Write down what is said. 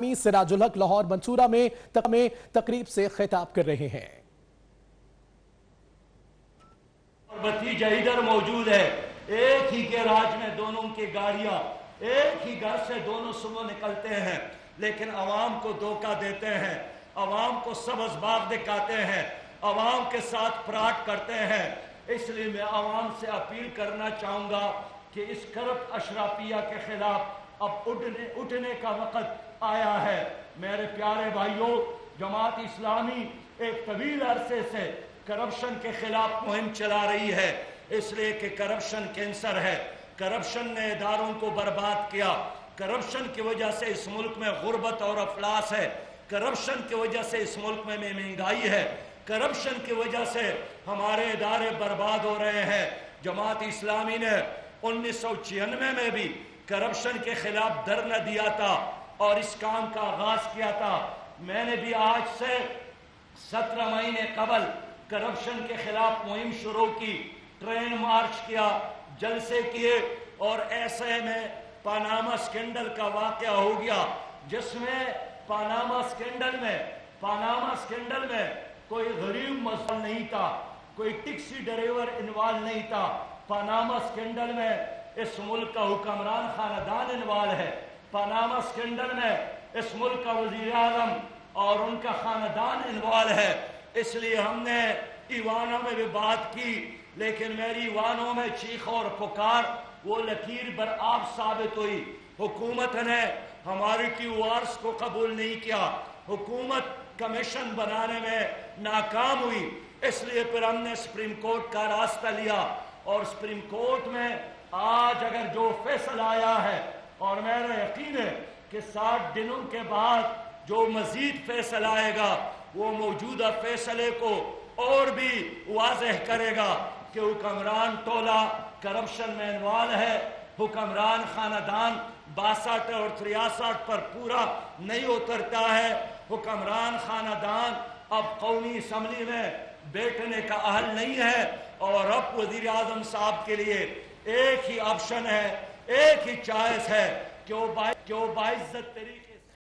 سراج الحق لاہور منصورہ میں تقریب سے خطاب کر رہے ہیں۔ بھتیجا ادھر موجود ہے، ایک ہی گیراج میں دونوں کی گاڑیاں، ایک ہی گھر سے دونوں صبح نکلتے ہیں، لیکن عوام کو دھوکہ دیتے ہیں، عوام کو سبز باغ دکھاتے ہیں، عوام کے ساتھ فراڈ کرتے ہیں۔ اس لیے میں عوام سے اپیل کرنا چاہوں گا کہ اس کرپٹ اشرافیہ کے خلاف اب اٹھنے کا وقت آیا ہے۔ میرے پیارے بھائیوں، جماعت اسلامی ایک طویل عرصے سے کرپشن کے خلاف مہم چلا رہی ہے، اس لیے کہ کرپشن کینسر ہے۔ کرپشن نے اداروں کو برباد کیا، کرپشن کی وجہ سے اس ملک میں غربت اور افلاس ہے، کرپشن کی وجہ سے اس ملک میں مہنگائی ہے، کرپشن کی وجہ سے ہمارے ادارے برباد ہو رہے ہیں۔ جماعت اسلامی نے 1996 میں بھی کرپشن کے خلاف دھرنا دیا تھا اور اس کام کا آغاز کیا تھا۔ میں نے بھی آج سے 17 مہینے قبل کرپشن کے خلاف مہم شروع کی، ٹرین مارچ کیا، جلسے کیے، اور ایسے میں پاناما سکینڈل کا واقعہ ہو گیا، جس میں پاناما سکینڈل میں کوئی غریب مسئول نہیں تھا، کوئی ٹیکسی ڈرائیور انوالو نہیں تھا۔ پاناما سکینڈل میں اس ملک کا حکمران خاندان انوالو ہے، پاناما سکینڈل میں اس ملک کا وزیر اعظم اور ان کا خاندان انوالو ہے۔ اس لیے ہم نے ایوانوں میں بھی بات کی، لیکن میری ایوانوں میں چیخ اور پکار وہ لکیر برآب ثابت ہوئی۔ حکومت نے ہماری کیوآرز کو قبول نہیں کیا، حکومت کمیشن بنانے میں ناکام ہوئی، اس لیے پھر ہم نے سپریم کورٹ کا راستہ لیا، اور سپریم کورٹ میں آج اگر جو فیصلہ آیا ہے، اور میرا یقین ہے کہ 60 دنوں کے بعد جو مزید فیصلہ آئے گا وہ موجودہ فیصلے کو اور بھی واضح کرے گا کہ حکمران ٹولہ کرپشن میں انوالو ہے، حکمران خاندان 62 اور 63 پر پورا نہیں اترتا ہے، حکمران خاندان اب قومی اسمبلی میں بیٹھنے کا اہل نہیں ہے، اور اب وزیر اعظم صاحب کے لیے ایک ہی آپشن ہے، ایک ہی چوائس ہے کہ وہ باعزت طریقے